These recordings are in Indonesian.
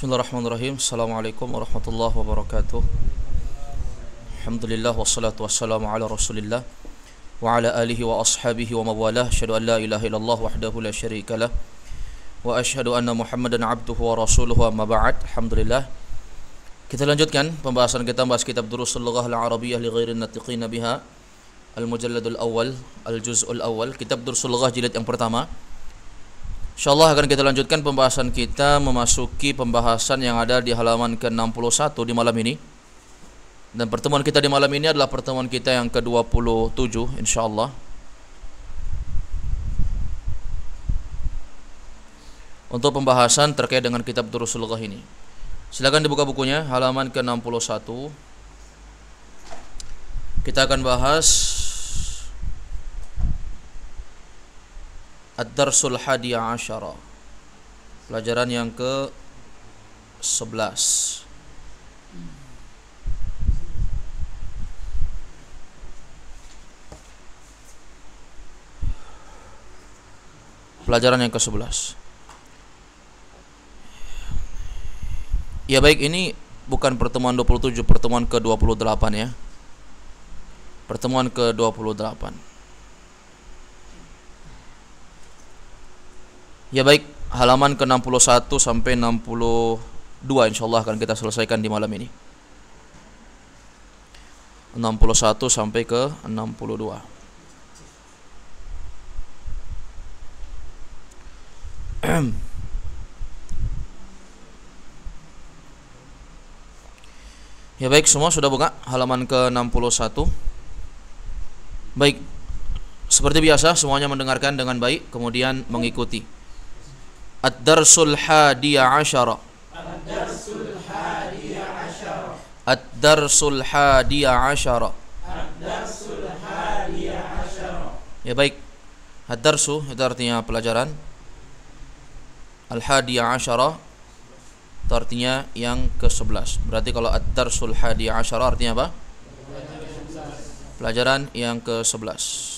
Bismillahirrahmanirrahim. Assalamualaikum warahmatullahi wabarakatuh. Alhamdulillah wassalatu wassalamu ala Rasulillah wa ala alihi wa ashabihi wa mawalah. Asyhadu an la ilaha illallah wahdahu la syarikalah wa asyhadu anna Muhammadan abduhu wa rasuluhu, amma ba'd. Alhamdulillah. Kita lanjutkan pembahasan kita bahas kitab Durusul Lughah Al-Arabiyyah li ghairin natiqina biha, Al-Mujalladul Awwal, Al-Juz'ul Awwal, kitab Durusul Lughah jilid yang pertama. InsyaAllah akan kita lanjutkan pembahasan kita memasuki pembahasan yang ada di halaman ke-61 di malam ini. Dan pertemuan kita di malam ini adalah pertemuan kita yang ke-27 insyaAllah. Untuk pembahasan terkait dengan kitab Durusul Lughah ini. Silakan dibuka bukunya, halaman ke-61. Kita akan bahas Ad-Darsul Hadiya Asyara, pelajaran yang ke-11. Pelajaran yang ke-11. Ya baik, ini bukan pertemuan 27, pertemuan ke-28 ya. Pertemuan ke-28. Ya baik, halaman ke-61 sampai 62 insyaallah akan kita selesaikan di malam ini. 61 sampai ke 62. Ya baik, semua sudah buka halaman ke-61. Baik, seperti biasa semuanya mendengarkan dengan baik kemudian mengikuti. Ad-Darsul Hadiya Asyara. Ad-Darsul Hadiya Asyara. Ad-Darsul Hadiya Asyara. Ad-Darsul Hadiya Asyara. Ya baik, Ad-Darsu itu artinya pelajaran. Al-Hadiya Asyara itu artinya yang ke-11. Berarti kalau Ad-Darsul Hadiya Asyara artinya apa? Pelajaran yang ke-11.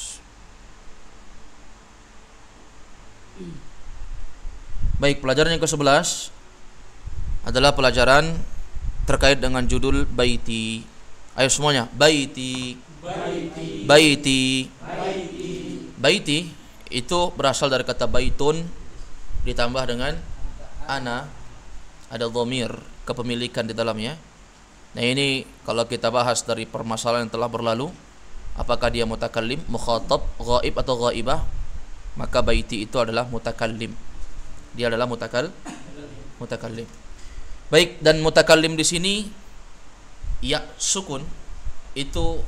Baik, pelajaran yang ke-11 adalah pelajaran terkait dengan judul Baiti. Ayo semuanya, Baiti. Baiti. Baiti. Baiti. Baiti itu berasal dari kata baitun ditambah dengan ana, ada dhamir kepemilikan di dalamnya. Nah ini kalau kita bahas dari permasalahan yang telah berlalu, apakah dia mutakallim, mukhatab, ghaib atau ghaibah, maka baiti itu adalah mutakallim. Dia adalah mutakallim. Baik, dan mutakallim di sini ya sukun itu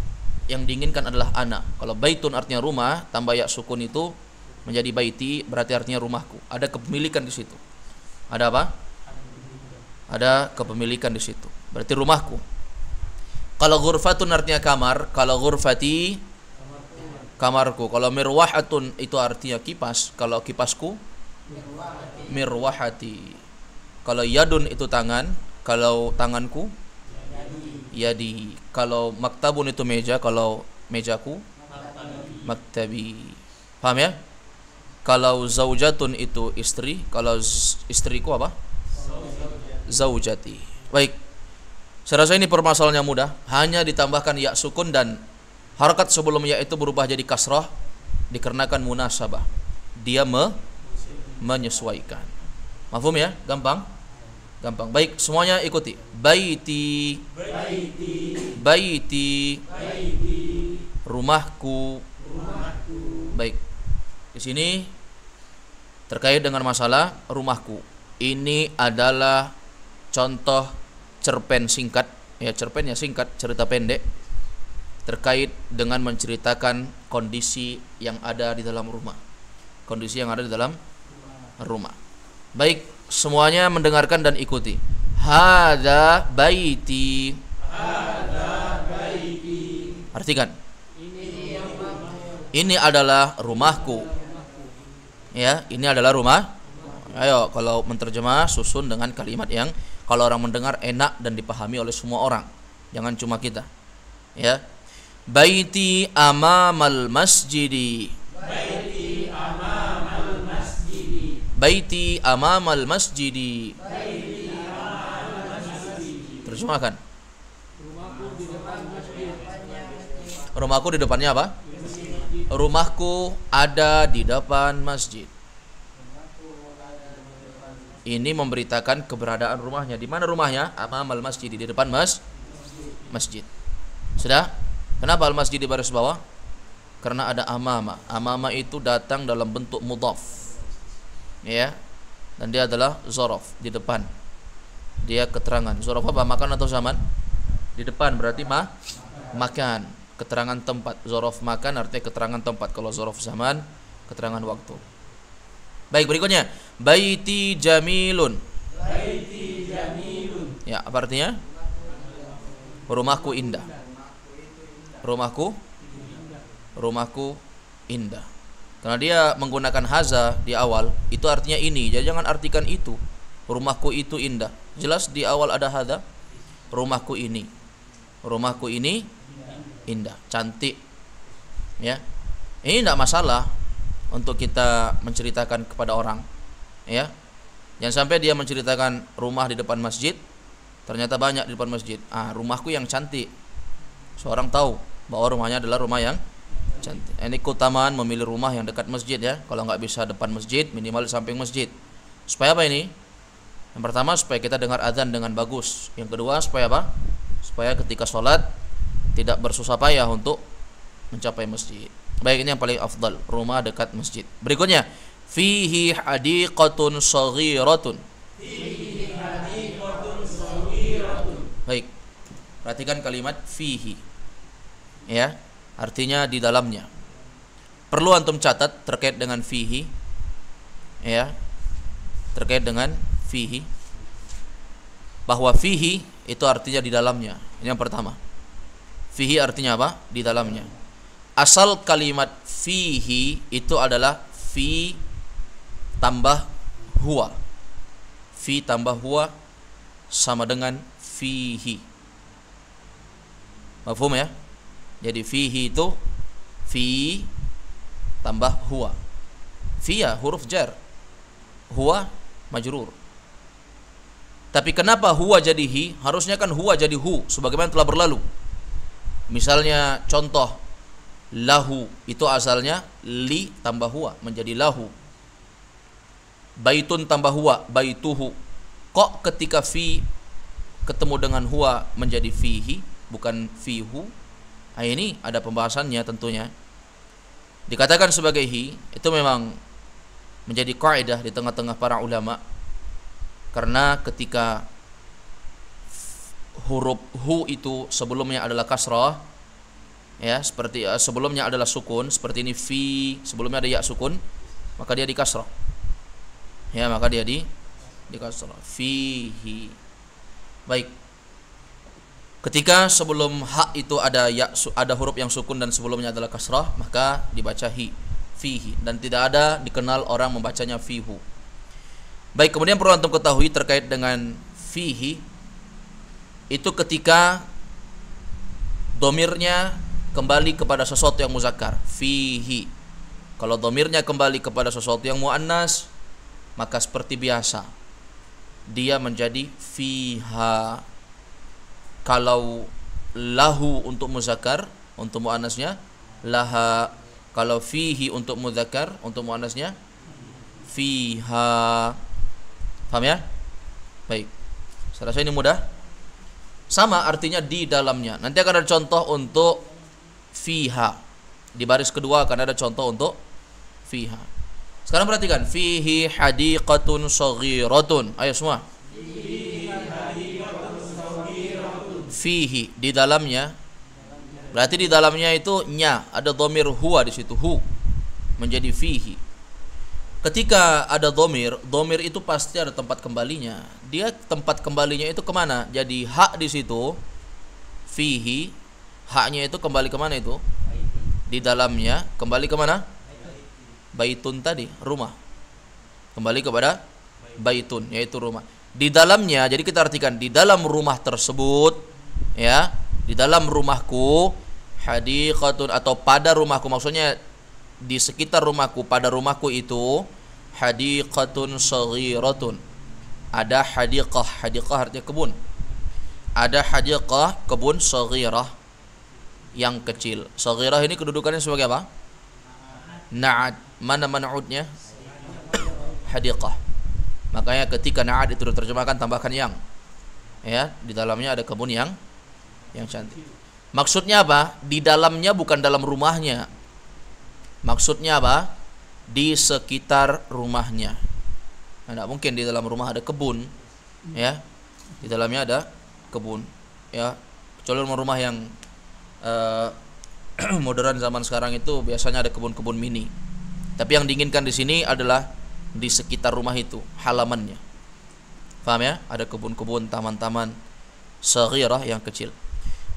yang diinginkan adalah ana. Kalau baitun artinya rumah, tambah ya sukun itu menjadi baiti, berarti artinya rumahku. Ada kepemilikan di situ. Ada apa? Ada kepemilikan di situ. Berarti rumahku. Kalau ghurfatun artinya kamar, kalau ghurfati kamarku. Kalau mirwahatun itu artinya kipas, kalau kipasku mirwahati. Kalau yadun itu tangan, kalau tanganku yadi. Kalau maktabun itu meja, kalau mejaku maktabi. Paham ya? Kalau zaujatun itu istri, kalau istriku apa? Zaujati. Baik. Saya rasa ini permasalahannya mudah, hanya ditambahkan ya sukun dan harakat sebelum ya itu berubah jadi kasrah dikarenakan munasabah. Dia menyesuaikan. Mafhum ya? Gampang? Gampang. Baik, semuanya ikuti. Baiti. Baiti. Baiti. Baiti. Rumahku. Rumahku. Baik. Di sini terkait dengan masalah rumahku. Ini adalah contoh cerpen singkat, ya cerpen ya singkat, cerita pendek terkait dengan menceritakan kondisi yang ada di dalam rumah. Kondisi yang ada di dalam rumah. Baik, semuanya mendengarkan dan ikuti. Hadza baiti. Hadza baiti. Artikan. Ini adalah rumahku. Ya, ini adalah rumah. Ayo, kalau menterjemah susun dengan kalimat yang kalau orang mendengar enak dan dipahami oleh semua orang. Jangan cuma kita. Ya. Baiti amamal masjidi. Baiti amamal masjidi. Baiti amamal masjidi. Baiti Terjemahkan. Rumahku di depan masjid. Rumahku di depannya apa? Rumahku ada di depan masjid. Ini memberitakan keberadaan rumahnya. Di mana rumahnya? Amamal masjid, di depan masjid. Sudah? Kenapa al-masjid di baris bawah? Karena ada amama. Amama itu datang dalam bentuk mudhaf. Ya. Dan dia adalah zorof, di depan. Dia keterangan. Zorof apa? Makan atau zaman? Di depan berarti makan. Keterangan tempat. Zorof makan artinya keterangan tempat. Kalau zorof zaman, keterangan waktu. Baik, berikutnya. Baiti jamilun. Baiti jamilun. Ya, apa artinya? Rumahku indah. Rumahku indah. Karena dia menggunakan haza di awal, itu artinya ini. Jadi jangan artikan itu. Rumahku itu indah. Jelas di awal ada haza. Rumahku ini indah, cantik. Ya. Ini tidak masalah untuk kita menceritakan kepada orang. Ya. Jangan sampai dia menceritakan rumah di depan masjid, ternyata banyak di depan masjid. Rumahku yang cantik. Seorang tahu bahwa rumahnya adalah rumah yang cantik. Ini keutamaan memilih rumah yang dekat masjid ya. Kalau nggak bisa depan masjid, minimal di samping masjid. Supaya apa ini? Yang pertama, supaya kita dengar azan dengan bagus. Yang kedua, supaya apa? Supaya ketika sholat tidak bersusah payah untuk mencapai masjid. Baik, ini yang paling afdal, rumah dekat masjid. Berikutnya, fihi hadiqatun saghiratun. Baik. Perhatikan kalimat fihi. Ya, artinya di dalamnya. Perlu antum catat terkait dengan fihi. Ya. Terkait dengan fihi, bahwa fihi itu artinya di dalamnya. Ini yang pertama. Fihi artinya apa? Di dalamnya. Asal kalimat fihi itu adalah fi tambah huwa. Fi tambah huwa sama dengan fihi. Mafhum ya? Jadi fihi itu fi tambah huwa. Fi ya huruf jar, huwa majrur. Tapi kenapa huwa jadi hi? Harusnya kan huwa jadi hu, sebagaimana telah berlalu. Misalnya contoh, lahu itu asalnya li tambah huwa menjadi lahu. Baitun tambah huwa, baituhu. Kok ketika fi ketemu dengan huwa menjadi fihi, bukan fihu? Ini ada pembahasannya tentunya. Dikatakan sebagai hi, itu memang menjadi kaidah di tengah-tengah para ulama. Karena ketika huruf hu itu sebelumnya adalah kasrah, ya, seperti sebelumnya adalah sukun, seperti ini fi, sebelumnya ada ya sukun, maka dia di kasrah. Ya, maka dia di kasrah. Fihi. Baik. Ketika sebelum ha itu ada ya, ada huruf yang sukun dan sebelumnya adalah kasrah, maka dibaca hi, fihi, dan tidak ada dikenal orang membacanya fihu. Baik, kemudian perlu antum ketahui terkait dengan fihi, itu ketika domirnya kembali kepada sesuatu yang muzakkar, fihi. Kalau domirnya kembali kepada sesuatu yang muannas, maka seperti biasa dia menjadi fiha. Kalau lahu untuk muzakkar, untuk muannasnya laha. Kalau fihi untuk muzakkar, untuk muannasnya fiha. Paham ya? Baik. Saya rasa ini mudah. Sama artinya di dalamnya. Nanti akan ada contoh untuk fiha. Di baris kedua akan ada contoh untuk fiha. Sekarang perhatikan, fihi hadiqatun saghiratun. Ayo semua. Fihi, di dalamnya. Berarti di dalamnya itu nya, ada dhamir huwa di situ, hu menjadi fihi. Ketika ada dhamir itu pasti ada tempat kembalinya. Dia tempat kembalinya itu kemana? Jadi hak di situ, fihi, haknya itu kembali kemana itu? Di dalamnya, kembali kemana? Baitun tadi, rumah. Kembali kepada baitun, yaitu rumah. Di dalamnya, jadi kita artikan di dalam rumah tersebut, ya, di dalam rumahku, hadiqatun, atau pada rumahku, maksudnya di sekitar rumahku, pada rumahku itu hadiqatun saghiratun. Ada hadiqah, hadiqah artinya kebun. ada hadiqah, kebun saghirah yang kecil. Saghirah ini kedudukannya sebagai apa? Na'ad. Mana man'udnya? Hadiqah. Makanya ketika na'ad itu diterjemahkan tambahkan yang. Ya, di dalamnya ada kebun yang cantik. Maksudnya apa? Di dalamnya bukan dalam rumahnya. Maksudnya apa? Di sekitar rumahnya. Nah, tidak mungkin di dalam rumah ada kebun, ya. Di dalamnya ada kebun, ya. Kecuali rumah-rumah yang modern zaman sekarang itu biasanya ada kebun-kebun mini. Tapi yang diinginkan di sini adalah di sekitar rumah itu, halamannya. Paham ya? Ada kebun-kebun, taman-taman saghirah yang kecil.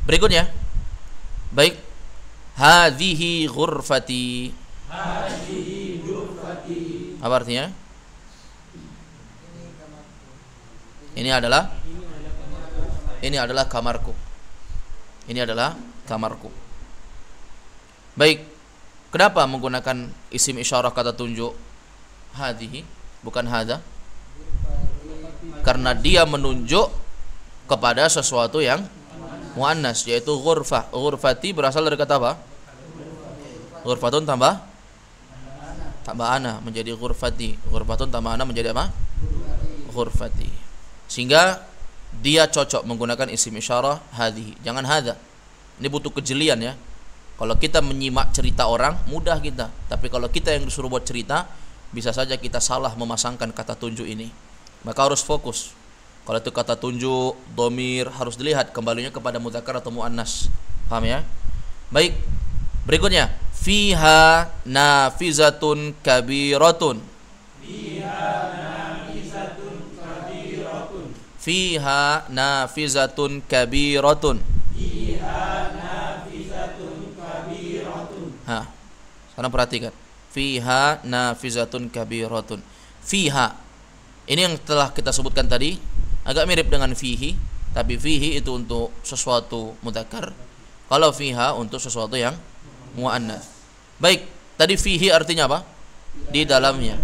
Berikutnya, baik. Hadhihi ghurfati. Hadhihi ghurfati. Apa artinya? Ini adalah kamarku. Ini adalah kamarku. Baik. Kenapa menggunakan isim isyarah kata tunjuk hadhihi bukan hadza? Karena dia menunjuk kepada sesuatu yang muannas, yaitu ghurfah. Ghurfati berasal dari kata apa? Ghurfatun tambah ana menjadi ghurfati. Ghurfatun tambah ana menjadi apa? Ghurfati. Sehingga dia cocok menggunakan isim isyarah hadhihi. Jangan hadza. Ini butuh kejelian ya. Kalau kita menyimak cerita orang mudah kita, tapi kalau kita yang disuruh buat cerita, bisa saja kita salah memasangkan kata tunjuk ini. Maka harus fokus. Kalau itu kata tunjuk, dhamir, harus dilihat kembalinya kepada mudzakkar atau muannas. Paham ya? Baik. Berikutnya, fiha nafizatun kabiratun. Fiha nafizatun kabiratun. Fiha nafizatun kabiratun. Fiha nafizatun kabiratun. Sekarang perhatikan. Fiha nafizatun kabiratun. Fiha. Ini yang telah kita sebutkan tadi, agak mirip dengan fihi, tapi fihi itu untuk sesuatu mudzakkar. Kalau fiha untuk sesuatu yang muannats. Baik, tadi fihi artinya apa? Di dalamnya.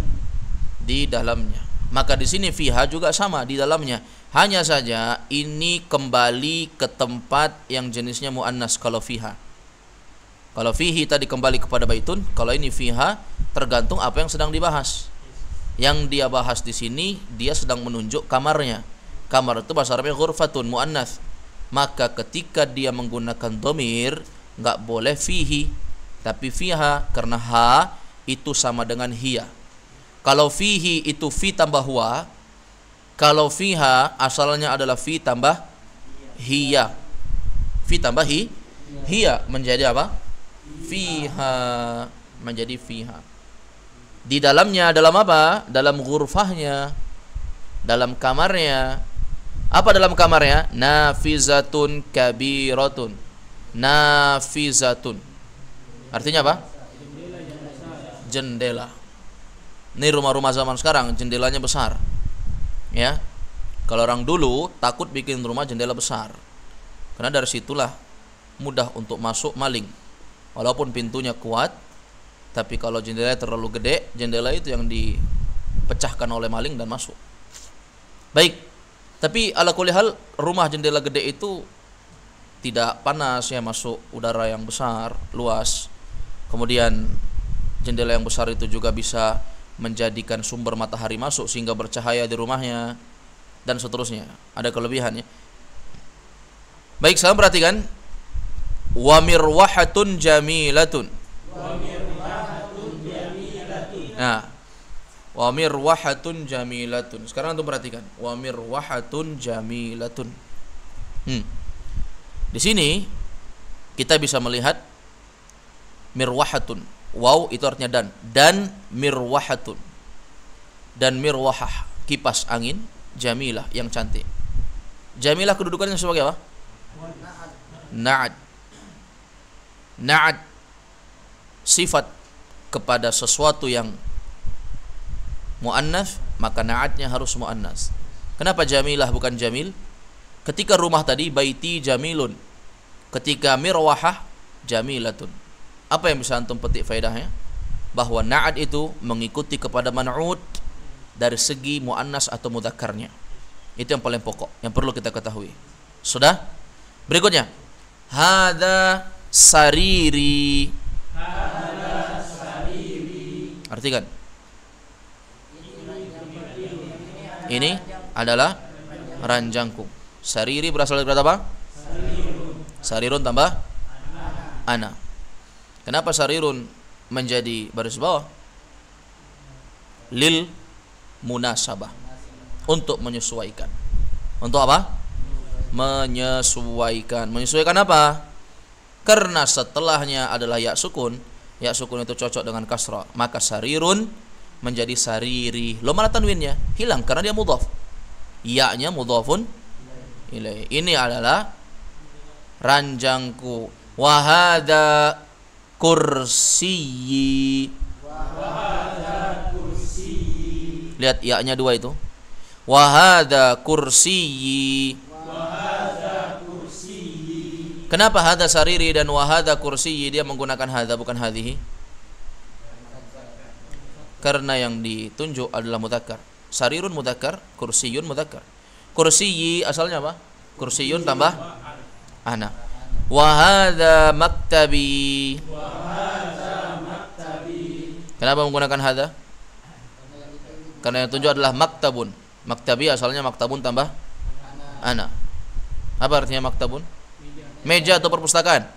Di dalamnya. Maka di sini fiha juga sama, di dalamnya. Hanya saja ini kembali ke tempat yang jenisnya muannas kalau fiha. Kalau fihi tadi kembali kepada baitun, kalau ini fiha tergantung apa yang sedang dibahas. Yang dia bahas di sini dia sedang menunjuk kamarnya. Kamar itu bahasa Arabnya ghurfatun muannas. Maka ketika dia menggunakan dhamir enggak boleh fihi, tapi fiha, karena ha itu sama dengan hiya. Kalau fihi itu fi tambah huwa, kalau fiha asalnya adalah fi tambah hiya. Fi tambah hiya menjadi apa? Fiha, menjadi fiha. Di dalamnya, dalam apa? Dalam ghurfahnya, dalam kamarnya. Apa dalam kamarnya? Nafizatun kabiratun. Nafizatun. Artinya apa? Jendela. Ini rumah-rumah zaman sekarang jendelanya besar. Ya. Kalau orang dulu takut bikin rumah jendela besar. Karena dari situlah mudah untuk masuk maling. Walaupun pintunya kuat, tapi kalau jendela terlalu gede, jendela itu yang dipecahkan oleh maling dan masuk. Baik. Tapi ala kulli hal, rumah jendela gede itu tidak panas ya, masuk udara yang besar, luas. Kemudian jendela yang besar itu juga bisa menjadikan sumber matahari masuk sehingga bercahaya di rumahnya dan seterusnya. Ada kelebihannya. Baik, salam perhatikan. Wa mirwahatun jamilatun. Wa mirwahatun jamilatun. Nah, wa mirwahatun jamilatun. Sekarang antum perhatikan. Wa mirwahatun jamilatun. Di sini kita bisa melihat mirwahatun. Waw itu artinya dan mirwahatun. Dan mirwahah, kipas angin, jamilah yang cantik. Jamilah kedudukannya sebagai apa? Na'ad. Na'ad sifat kepada sesuatu yang muannas, maka na'adnya harus muannas. Kenapa jamilah bukan jamil? Ketika rumah tadi baiti jamilun, ketika mirwahah jamilatun. Apa yang bisa antum petik faedahnya? Bahwa na'ad itu mengikuti kepada man'ud dari segi muannas atau mudzakarnya. Itu yang paling pokok yang perlu kita ketahui. Sudah? Berikutnya. Hada sariri. Artikan. Ini adalah ranjangku. Sariri berasal dari kata apa? Sarirun tambah ana. Kenapa sarirun menjadi baris bawah? Lil munasabah. Untuk menyesuaikan. Untuk apa? Menyesuaikan. Menyesuaikan apa? Karena setelahnya adalah ya sukun. Ya sukun itu cocok dengan kasrah. Maka sarirun menjadi sariri. Lo mana tanwinnya? Hilang karena dia mudhaf. Ya-nya mudhafun ilaih. Ini adalah ranjangku. Wahada kursiyi. Lihat ya-nya dua itu. Wahada kursiyi. Kenapa hada sariri dan wahada kursiyi dia menggunakan hada bukan hadhihi? Karena yang ditunjuk adalah mudzakkar. Sarirun mudzakkar, kursiyun mudzakkar. Kursiyi asalnya apa? Kursiyun tambah ana. Wahada maktabi. Kenapa menggunakan hada? Karena yang ditunjuk adalah maktabun. Maktabi asalnya maktabun tambah ana. Apa artinya maktabun? Meja atau perpustakaan?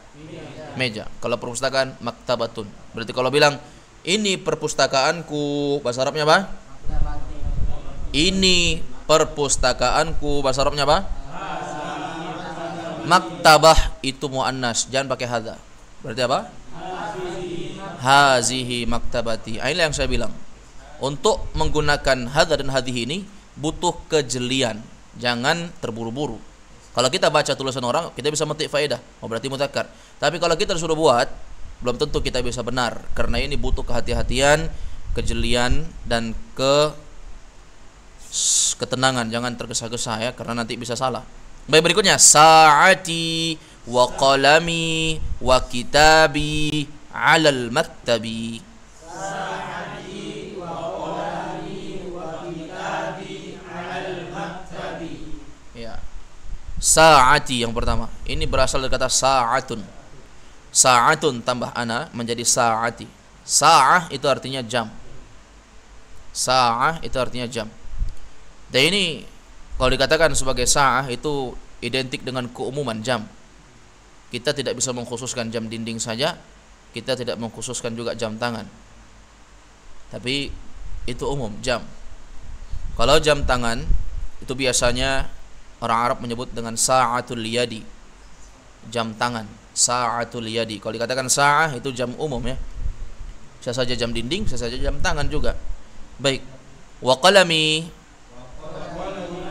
Meja. Kalau perpustakaan maktabatun. Berarti kalau bilang ini perpustakaanku, bahasa Arabnya apa? Ini perpustakaanku, bahasa Arabnya apa? Maktabah itu muannas, jangan pakai hadza. Berarti apa? Hazihi maktabati. Inilah yang saya bilang. Untuk menggunakan hadza dan hadhihi ini butuh kejelian, jangan terburu-buru. Kalau kita baca tulisan orang, kita bisa metik faedah. Oh berarti mudzakkar. Tapi kalau kita disuruh buat, belum tentu kita bisa benar. Karena ini butuh kehati-hatian, kejelian dan ketenangan. Jangan tergesa-gesa ya, karena nanti bisa salah. Baik, berikutnya sa'ati wa qalami wa kitabi 'alal maktabi. Sa'ati yang pertama. Ini berasal dari kata sa'atun. Sa'atun tambah ana menjadi sa'ati. Sa'ah itu artinya jam. Sa'ah itu artinya jam. Dan ini kalau dikatakan sebagai sa'ah itu identik dengan keumuman jam. Kita tidak bisa mengkhususkan jam dinding saja. Kita tidak mengkhususkan juga jam tangan. Tapi itu umum jam. Kalau jam tangan itu biasanya orang Arab menyebut dengan sa'atul yadi. Jam tangan, sa'atul yadi. Kalau dikatakan sa'ah itu jam umum ya. Bisa saja jam dinding, bisa saja jam tangan juga. Baik. Wa qalami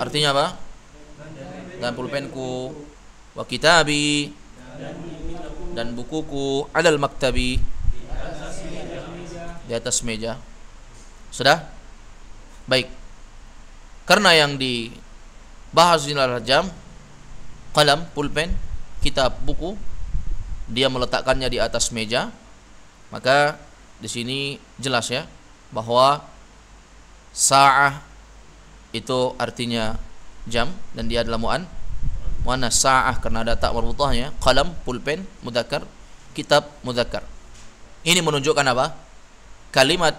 artinya apa? Dan pulpenku. Wa kitabi dan bukuku. Alal maktabi di atas meja. Sudah? Baik. Karena yang bahas ini adalah jam, kalam, pulpen, kitab, buku. Dia meletakkannya di atas meja. Maka di sini jelas ya bahwa sa'ah itu artinya jam dan dia adalah muannas sa'ah karena ada tak marbutahnya. Kalam, pulpen, mudzakkar, kitab, mudzakkar. Ini menunjukkan apa? Kalimat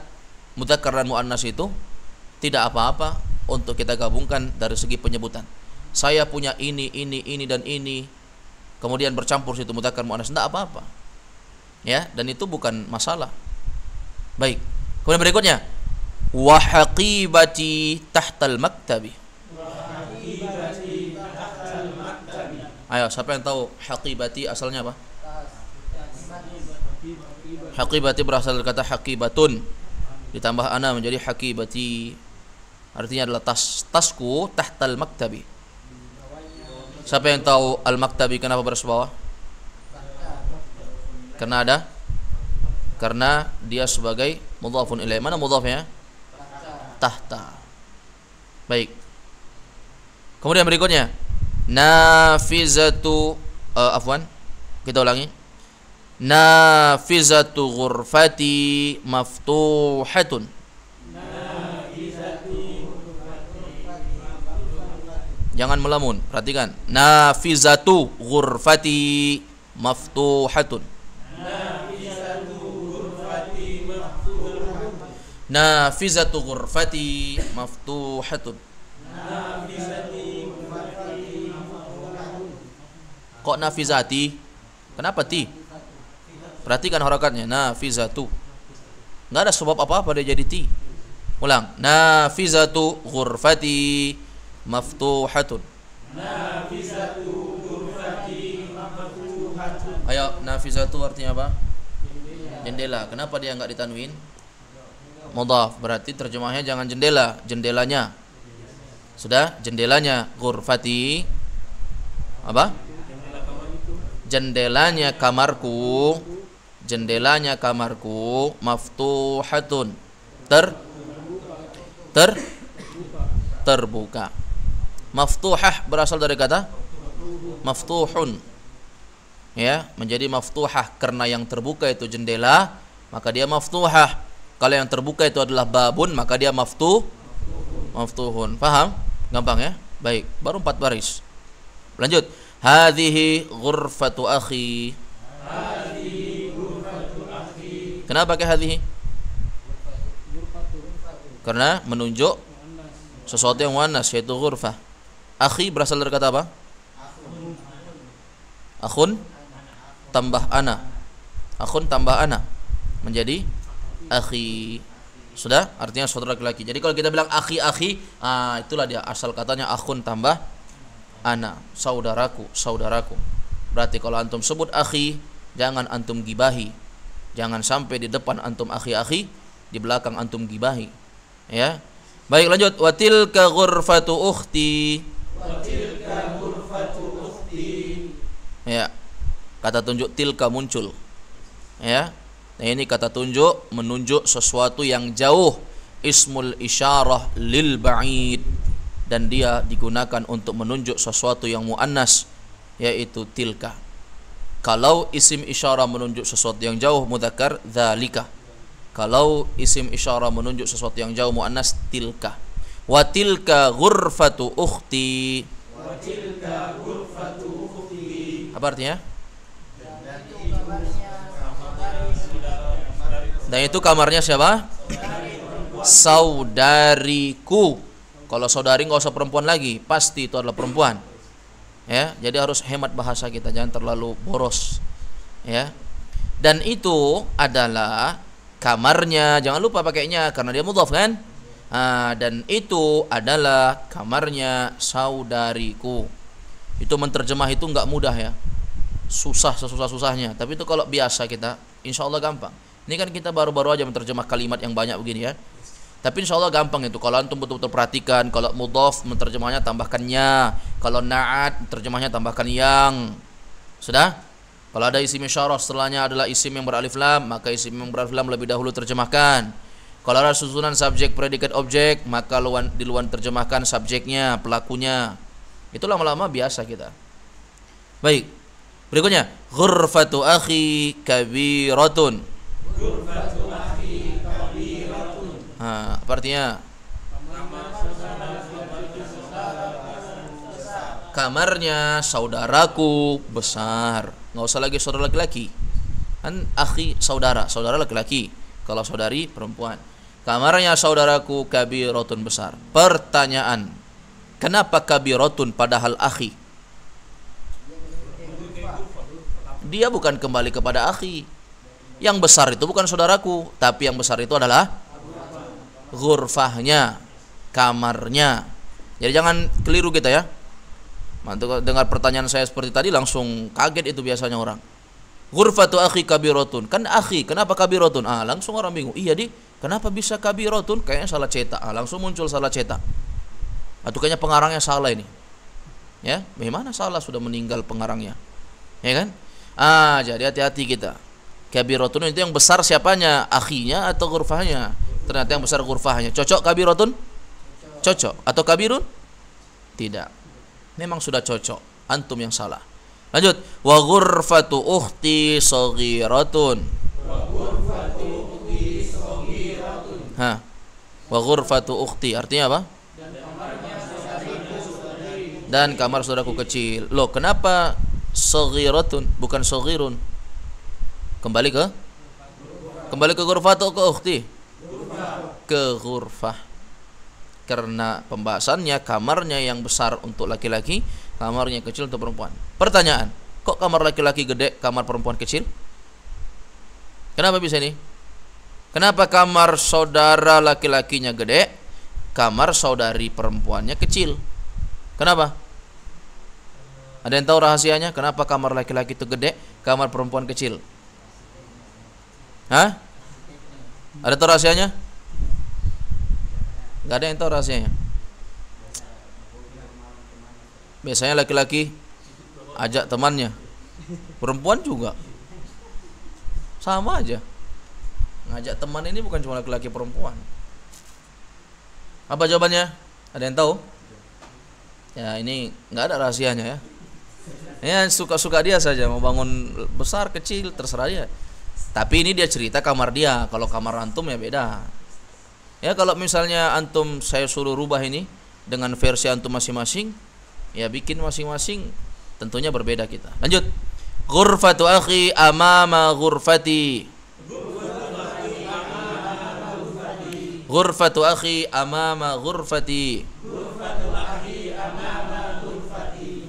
mudzakkar dan muannas itu tidak apa-apa untuk kita gabungkan dari segi penyebutan. Saya punya ini dan ini. Kemudian bercampur situ mudzakkar muannas, tidak apa-apa. Ya, dan itu bukan masalah. Baik. Kemudian berikutnya, wa haqibati tahtal maktabi. Ayo, siapa yang tahu haqibati asalnya apa? Haqibati berasal dari kata haqibatun. Ditambah ana menjadi haqibati. Artinya adalah tasku tahtal maktabi. Siapa yang tahu al-maktabi kenapa baris bawah? Karena dia sebagai mudhafun ilaih. Mana mudhafnya? Tahta. Baik. Kemudian berikutnya nafizatu kita ulangi. Nafizatu ghurfati maftuhatun. Jangan melamun. Perhatikan. Nafizatu ghurfati maftuhatun. Nafizatu ghurfati maftuhatun. Kok nafizati? Kenapa ti? Perhatikan harakatnya. Nafizatu. Enggak ada sebab apa-apa dia jadi ti. Ulang. Nafizatu ghurfati maftuhatun. Nafizatu ghurfati maftuhatun. Ayo, nafizatu artinya apa? Jendela. Kenapa dia enggak ditanwin? Mudhaf. Berarti terjemahnya jangan jendela, jendelanya. Sudah? Jendelanya. Ghurfati apa? Jendelanya kamarku. Jendelanya kamarku maftuhatun. Terbuka. Maftuhah berasal dari kata maftuhun. Ya, menjadi maftuhah karena yang terbuka itu jendela, maka dia maftuhah. Kalau yang terbuka itu adalah babun, maka dia maftuhun. Paham? Gampang ya? Baik, baru 4 baris. Lanjut. Hadhihi ghurfatu akhi. Kenapa pakai hadhihi? Karena menunjuk sesuatu yang muannas, yaitu ghurfah. Akhi berasal dari kata apa? Akhun tambah ana. Akhun tambah ana menjadi akhi. Sudah? Artinya saudara laki-laki. Jadi kalau kita bilang akhi, itulah dia asal katanya akhun tambah ana, saudaraku. Berarti kalau antum sebut akhi, jangan antum gibahi. Jangan sampai di depan antum akhi, di belakang antum gibahi. Ya. Baik, lanjut. Watilka ghurfatu ukhti. Ya. Kata tunjuk tilka muncul. Ya. Nah, ini kata tunjuk menunjuk sesuatu yang jauh. Ismul isyarah lil ba'id. Dan dia digunakan untuk menunjuk sesuatu yang muannas, yaitu tilka. Kalau isim isyarah menunjuk sesuatu yang jauh, mudzakkar, dzalika. Kalau isim isyarah menunjuk sesuatu yang jauh, muannas, tilka. Wa tilka ghurfatu ukhti. Apa artinya? Dan itu kamarnya siapa? Saudariku. Kalau saudari nggak usah perempuan lagi, pasti itu adalah perempuan. Ya, jadi harus hemat bahasa kita, jangan terlalu boros. Ya. Dan itu adalah kamarnya, jangan lupa pakainya karena dia mudhaf kan? Dan itu adalah kamarnya saudariku. Itu menterjemah itu nggak mudah ya. Susah sesusah-susahnya, tapi itu kalau biasa kita insya Allah gampang. Ini kan kita baru-baru aja menterjemah kalimat yang banyak begini ya. Tapi insya Allah gampang itu. Kalau antum betul-betul perhatikan, kalau mudhaf menterjemahnya tambahkannya, kalau na'at terjemahnya tambahkan yang. Sudah? Kalau ada isim isyarah setelahnya adalah isim yang beralif lam, maka isim yang beralif lam lebih dahulu terjemahkan. Kalau ada susunan subjek, predikat, objek, maka duluan terjemahkan subjeknya, pelakunya. Itu lama-lama biasa kita. Baik. Berikutnya, ghurfatu akhi kabiratun. Ghurfatu akhi kabiratun. Apa artinya? Kamarnya saudaraku besar. Nggak usah lagi saudara laki-laki. Kan akhi saudara laki-laki. Kalau saudari perempuan. Kamarnya saudaraku kabiratun besar. Pertanyaan, kenapa kabiratun padahal akhi? Dia bukan kembali kepada akhi. Yang besar itu bukan saudaraku, tapi yang besar itu adalah ghurfahnya, kamarnya. Jadi jangan keliru kita ya. Mantu dengar pertanyaan saya seperti tadi langsung kaget itu biasanya orang. Ghurfatu akhi kabiratun. Kan akhi, kenapa kabiratun? Langsung orang bingung. Iya di, kenapa bisa kabiratun? Kayaknya salah cetak. Langsung muncul salah cetak. Atau kayaknya pengarangnya salah ini. Ya, bagaimana salah, sudah meninggal pengarangnya. Ya kan? Jadi hati-hati kita. Kabiratun itu yang besar siapanya? Akhinya atau ghurfahnya? Ternyata yang besar ghurfahnya. Cocok kabiratun? Cocok. Atau kabirun? Tidak. Memang sudah cocok. Antum yang salah. Lanjut. Wa ghurfatu ukhti saghiratun. Wa ghurfatu ukhti saghiratun. Wa ghurfatu ukhti artinya apa? Dan kamar saudaraku kecil. Loh, kenapa saghiratun bukan saghirun? Kembali ke ghurfah atau ke ukhti? Ke ghurfah. Karena pembahasannya kamarnya yang besar untuk laki-laki, kamarnya kecil untuk perempuan. Pertanyaan, kok kamar laki-laki gede, kamar perempuan kecil? Kenapa bisa ini? Kenapa kamar saudara laki-lakinya gede, kamar saudari perempuannya kecil? Kenapa? Ada yang tahu rahasianya? Kenapa kamar laki-laki itu gede, kamar perempuan kecil? Hah? Ada tahu rahasianya? Gak ada yang tahu rahasianya. Biasanya laki-laki ajak temannya, perempuan juga sama aja. Ngajak teman ini bukan cuma laki-laki, perempuan. Apa jawabannya? Ada yang tahu? Ya, ini nggak ada rahasianya ya. Ya suka-suka dia saja, mau bangun besar kecil terserah dia. Tapi ini dia cerita kamar dia. Kalau kamar antum ya beda. Ya kalau misalnya antum saya suruh rubah ini dengan versi antum masing-masing, ya bikin masing-masing, tentunya berbeda kita. Lanjut. Ghurfatu akhi amama ghurfati. Ghurfatu akhi amama ghurfati.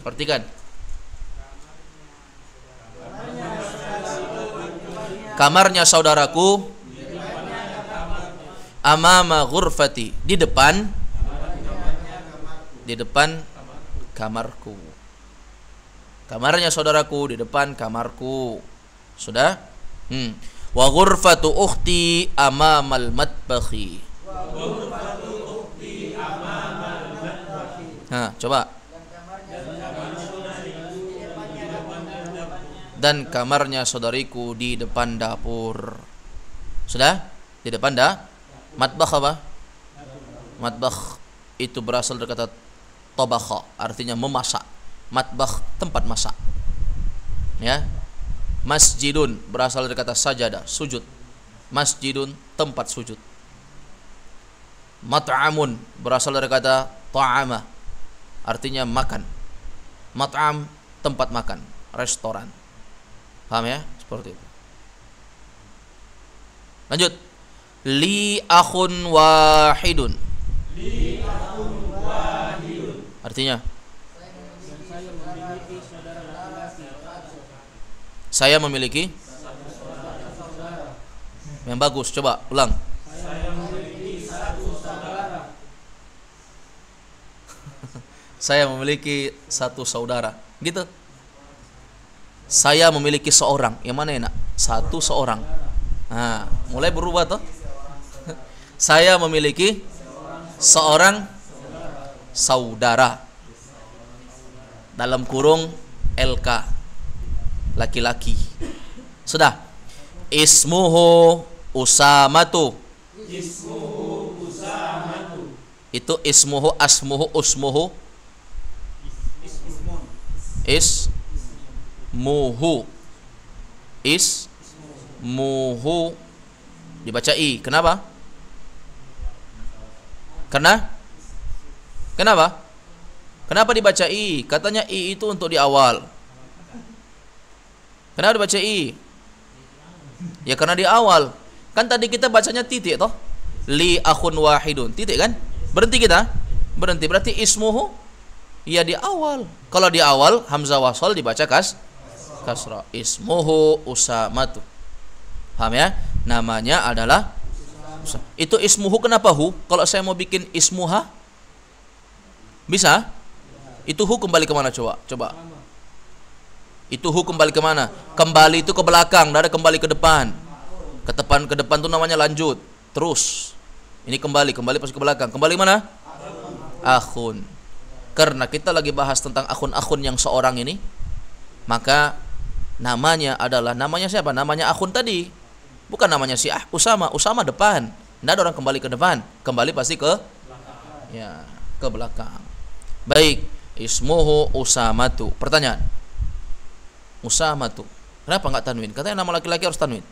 Perhatikan. Kamarnya saudaraku amama ghurfati, di depan kamarku. Kamarnya saudaraku di depan kamarku. Sudah? Wa ghurfatu ukhti amamal matbakhi. Nah, coba. Dan kamarnya saudariku di depan dapur. Sudah? Di depan matbakh apa? Matbakh itu berasal dari kata tabakha, artinya memasak. Matbakh tempat masak. Ya. Masjidun berasal dari kata sajadah, sujud. Masjidun tempat sujud. Mat'amun berasal dari kata ta'ama, artinya makan. Mat'am tempat makan, restoran. Paham ya? Seperti itu. Lanjut. Li akhun wahidun. Li akhun wahidun. Artinya saya memiliki yang bagus. Coba ulang. Saya memiliki satu saudara. Saya memiliki satu saudara. Gitu. Saya memiliki seorang. Yang mana enak? Satu seorang. Nah, mulai berubah toh. Saya memiliki seorang saudara. Dalam kurung LK, laki-laki. Sudah. Ismuhu Usamatu. Ismuhu Usamatu. Itu ismuhu, asmuhu, usmuhu. Ismuhu. Ismuhu dibaca i. Kenapa? Kenapa? Kenapa dibaca i? Katanya i itu untuk di awal. Kenapa dibaca i? Ya karena di awal. Kan tadi kita bacanya titik toh. Li akhun wahidun. Titik kan? Berhenti kita? Berhenti. Berarti ismuhu ya di awal. Kalau di awal hamzah wasal dibaca kasrah. Ismuhu Usamatu. Paham ya? Namanya adalah itu ismuhu. Kenapa hu? Kalau saya mau bikin ismuha, bisa? Itu hu kembali kemana coba? Itu hu kembali kemana? Kembali itu ke belakang, tidak ada kembali ke depan. Ke depan itu namanya lanjut. Terus. Ini kembali pasti ke belakang. Kembali mana? Akhun. Karena kita lagi bahas tentang akhun-akhun yang seorang ini, maka namanya siapa? Namanya akhun tadi. Bukan namanya si Usama. Usama depan. Tidak ada orang kembali ke depan. Kembali pasti ke belakang. Baik. Ismuhu Usamatu. Pertanyaan. Usamatu. Kenapa enggak tanwin? Katanya nama laki-laki harus tanwin.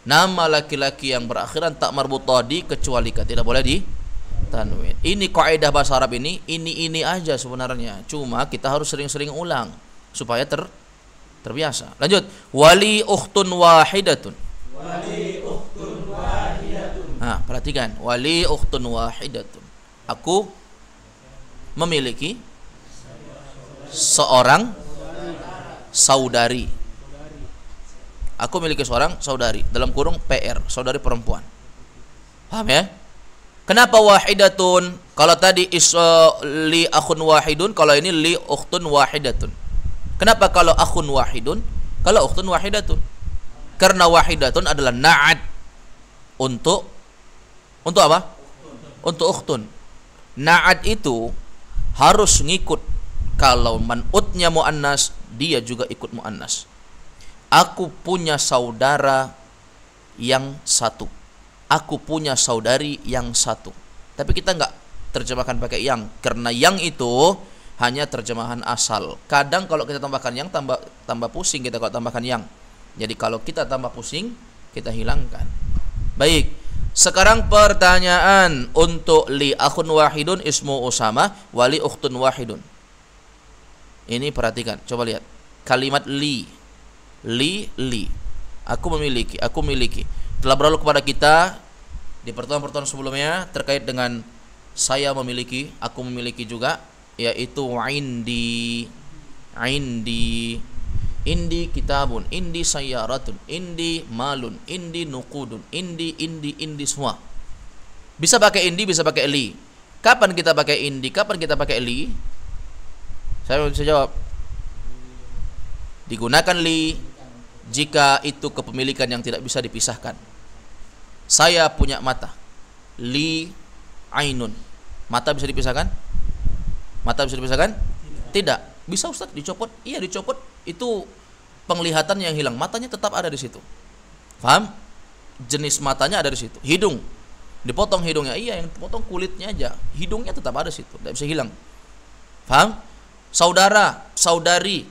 Nama laki-laki yang berakhiran tak marbutah dikecualikan. Tidak boleh tanwin. Ini kaidah bahasa Arab ini aja sebenarnya. Cuma kita harus sering-sering ulang supaya terbiasa. Lanjut. Wali ukhtun wahidatun. Wali ukhtun wahidatun. Nah, perhatikan. Wali ukhtun wahidatun. Aku memiliki seorang saudari. Aku memiliki seorang saudari, dalam kurung PR, saudari perempuan. Paham ya? Kenapa wahidatun? Kalau tadi li akhun wahidun, kalau ini li ukhtun wahidatun. Kenapa kalau akhun wahidun, kalau ukhtun wahidatun? Karena wahidatun adalah na'at untuk apa? Untuk ukhtun. Na'at itu harus ngikut. Kalau man'utnya mu'annas, dia juga ikut mu'annas. Aku punya saudara yang satu. Aku punya saudari yang satu. Tapi kita enggak terjemahkan pakai yang, karena yang itu hanya terjemahan asal. Kadang kalau kita tambahkan yang tambah pusing kita kalau tambahkan yang. Jadi kalau kita tambah pusing, kita hilangkan. Baik. Sekarang pertanyaan untuk li akhun wahidun ismu Usama wali ukhtun wahidun. Ini perhatikan, coba lihat. Kalimat li. Aku miliki. Telah berlalu kepada kita di pertemuan-pertemuan sebelumnya terkait dengan saya memiliki, aku memiliki juga, yaitu indi kitabun, indi sayyaratun, indi malun, indi nuqudun, indi semua. Bisa pakai indi, bisa pakai li. Kapan kita pakai indi, kapan kita pakai li? Saya bisa jawab. Digunakan li jika itu kepemilikan yang tidak bisa dipisahkan. Saya punya mata. Li ainun. Mata bisa dipisahkan? Mata bisa dipisahkan? Tidak. Bisa Ustaz dicopot? Iya dicopot. Itu penglihatan yang hilang. Matanya tetap ada di situ. Paham? Jenis matanya ada di situ. Hidung. Dipotong hidungnya. Iya, yang dipotong kulitnya aja. Hidungnya tetap ada di situ. Tidak bisa hilang. Paham? Saudara, saudari.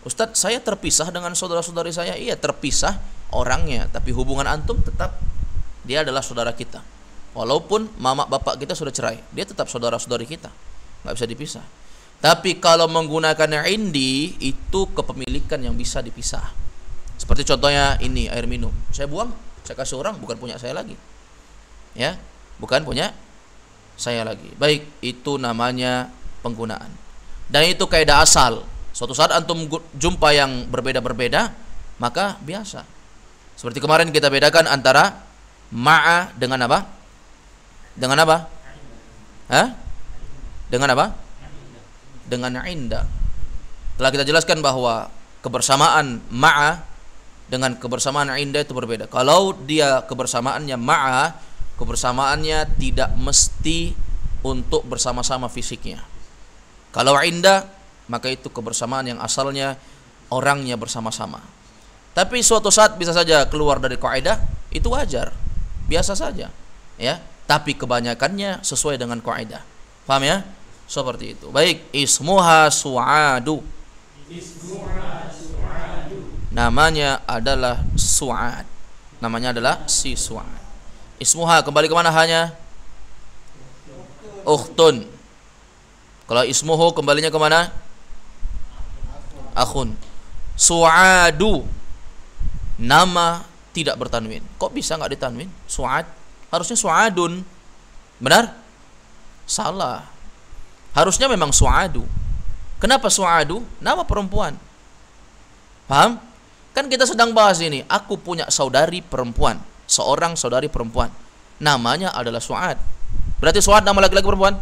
Ustadz, saya terpisah dengan saudara-saudari saya. Iya, terpisah orangnya, tapi hubungan antum tetap, dia adalah saudara kita. Walaupun mama bapak kita sudah cerai, dia tetap saudara-saudari kita, nggak bisa dipisah. Tapi kalau menggunakan indi, itu kepemilikan yang bisa dipisah. Seperti contohnya ini, air minum. Saya buang, saya kasih orang, bukan punya saya lagi. Ya, bukan punya saya lagi. Baik, itu namanya penggunaan. Dan itu kaidah asal. Suatu saat antum jumpa yang berbeda-berbeda, maka biasa. Seperti kemarin kita bedakan antara ma'a dengan apa? Dengan apa? Hah? Dengan apa? Dengan inda. Telah kita jelaskan bahwa kebersamaan ma'a dengan kebersamaan inda itu berbeda. Kalau dia kebersamaannya ma'a, kebersamaannya tidak mesti untuk bersama-sama fisiknya. Kalau inda, maka itu kebersamaan yang asalnya orangnya bersama-sama. Tapi suatu saat bisa saja keluar dari kaidah, itu wajar, biasa saja, ya. Tapi kebanyakannya sesuai dengan kaidah. Paham ya? Seperti itu. Baik, ismuha su'adu. Namanya adalah Su'ad. Namanya adalah si Su'ad. Ismuha kembali ke mana hanya? Ukhtun. Kalau ismuhu kembalinya ke mana? Akhun. Su'adu, nama tidak bertanwin. Kok bisa nggak ditanwin? Su'ad, harusnya su'adun. Benar? Salah. Harusnya memang su'adu. Kenapa su'adu? Nama perempuan. Paham? Kan kita sedang bahas ini. Aku punya saudari perempuan, seorang saudari perempuan. Namanya adalah Su'ad. Berarti Su'ad nama laki-laki perempuan?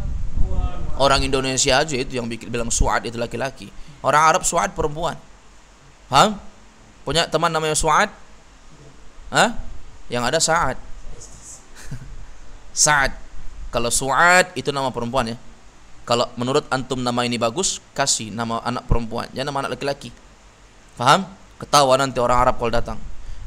Orang Indonesia aja itu yang bilang Su'ad itu laki-laki. Orang Arab Su'ad perempuan. Paham? Punya teman namanya Su'ad? Hah? Yang ada Sa'ad. Sa'ad. Kalau Su'ad itu nama perempuan ya. Kalau menurut antum nama ini bagus, kasih nama anak perempuan, jangan nama anak laki-laki. Paham? Ketawa nanti orang Arab kalau datang.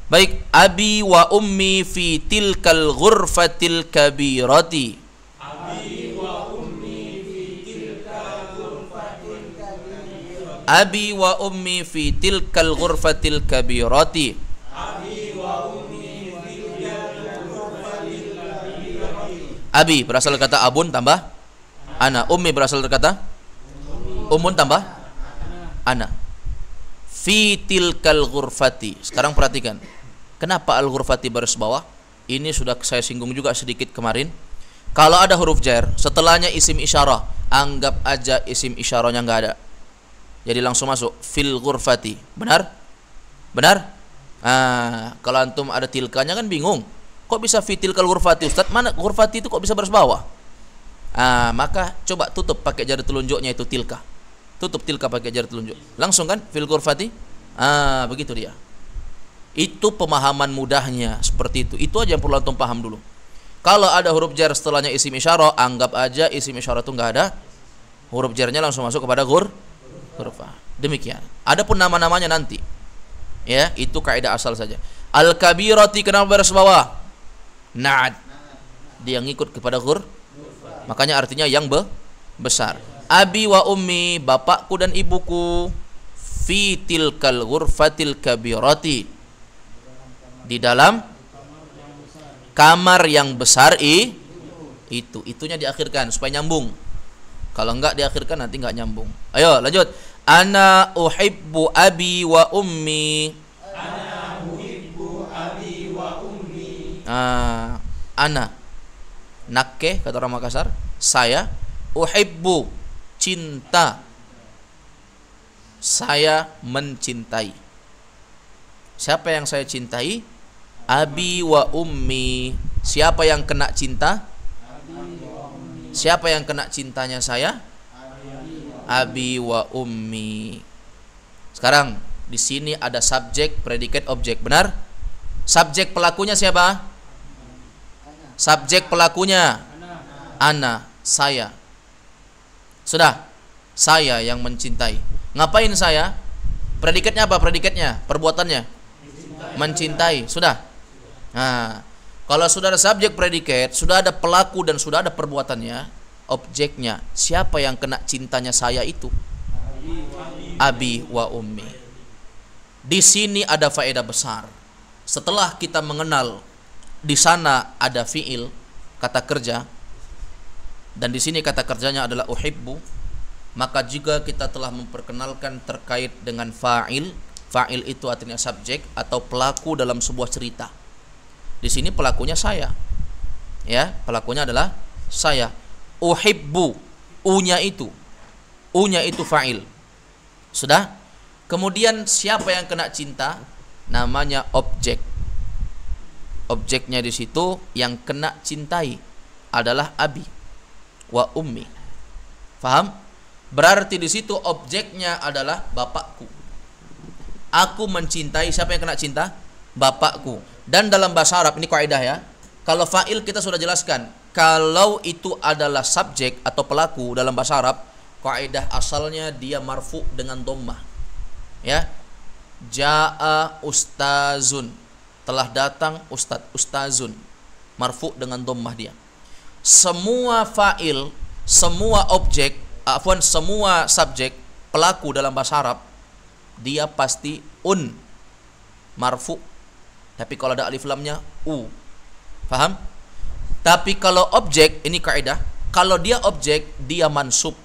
Baik, abi wa ummi fi tilkal ghurfatil kabirati. Abi wa ummi fi tilkal ghurfatil kabirati. Abi wa ummi fi tilkal ghurfatil kabirati. Abi wa ummi fi tilkal ghurfatil kabirati. Abi berasal dari kata abun tambah ana. Ummi berasal dari kata umun tambah ana. Fi tilkal ghurfati. Sekarang perhatikan. Kenapa al-ghurfati baris bawah? Ini sudah saya singgung juga sedikit kemarin. Kalau ada huruf jar, setelahnya isim isyarah, anggap aja isim isyarahnya nggak ada. Jadi langsung masuk fil ghurfati. Benar? Benar? Kalau antum ada tilkanya kan bingung. Kok bisa fi tilkal ghurfati, Ustaz? Mana ghurfati itu kok bisa baris bawah? Maka coba tutup pakai jari telunjuknya itu tilka. Tutup tilka pakai jari telunjuk. Langsung kan fil ghurfati? Begitu dia. Itu pemahaman mudahnya seperti itu. Itu aja yang perlu antum paham dulu. Kalau ada huruf jar setelahnya isim isyarah, anggap aja isim isyarah itu enggak ada. Huruf jarnya langsung masuk kepada ghurfah. Demikian. Adapun nama-namanya nanti. Ya, itu kaidah asal saja. Al-kabirati kenapa baris bawah? Na'at. Dia ngikut kepada makanya artinya yang besar. Abi wa ummi, bapakku dan ibuku, fi tilkal ghurfatil kabirati, di dalam kamar yang besar itunya diakhirkan supaya nyambung. Kalau enggak diakhirkan nanti enggak nyambung. Ayo lanjut. Ana uhibbu abi wa ummi. Ana uhibbu abi wa ummi. Ana nakke kata orang Makassar, saya. Uhibbu cinta, saya mencintai. Siapa yang saya cintai? Abi wa ummi. Siapa yang kena cinta? Siapa yang kena cintanya saya? Abi wa ummi. Sekarang di sini ada subjek, predikat, objek. Benar? Subjek pelakunya siapa? Subjek pelakunya ana, saya. Sudah. Saya yang mencintai. Ngapain saya? Predikatnya apa? Predikatnya, perbuatannya mencintai. Sudah. Nah, kalau sudah ada subjek predikat, sudah ada pelaku dan sudah ada perbuatannya, objeknya, siapa yang kena cintanya saya itu? Abi wa ummi. Di sini ada faedah besar. Setelah kita mengenal di sana ada fiil, kata kerja, dan di sini kata kerjanya adalah uhibbu, maka juga kita telah memperkenalkan terkait dengan fa'il. Fa'il itu artinya subjek atau pelaku dalam sebuah cerita. Di sini pelakunya saya. Ya, pelakunya adalah saya. Uhibbu, u-nya itu fa'il. Sudah? Kemudian siapa yang kena cinta? Namanya objek. Objeknya di situ yang kena cintai adalah abi wa ummi. Faham? Berarti di situ objeknya adalah bapakku. Aku mencintai, siapa yang kena cinta? Bapakku. Dan dalam bahasa Arab ini kaidah ya. Kalau fa'il kita sudah jelaskan. Kalau itu adalah subjek atau pelaku dalam bahasa Arab, kaidah asalnya dia marfu dengan dhammah. Ya. Jaa ustazun. Telah datang ustazun. Marfu dengan dhammah dia. Semua fa'il, semua objek, semua subjek pelaku dalam bahasa Arab dia pasti marfu. Tapi kalau ada alif lamnya u. Faham? Tapi kalau objek, ini kaidah, kalau dia objek dia mansub.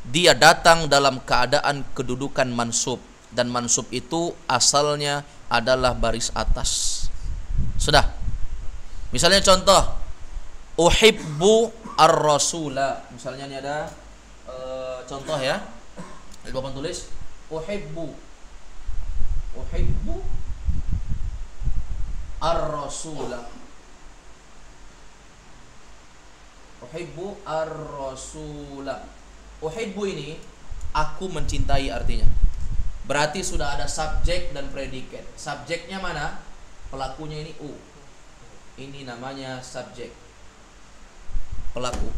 Dia datang dalam keadaan kedudukan mansub, dan mansub itu asalnya adalah baris atas. Sudah. Misalnya contoh, uhibbu ar-rasula. Misalnya ini ada contoh ya. Di papan tulis uhibbu ar-rasula. Uhibbu ar-rasula. Uhibbu ini aku mencintai artinya. Berarti sudah ada subjek dan predikat. Subjeknya mana? Pelakunya ini u. Ini namanya subjek. Pelaku.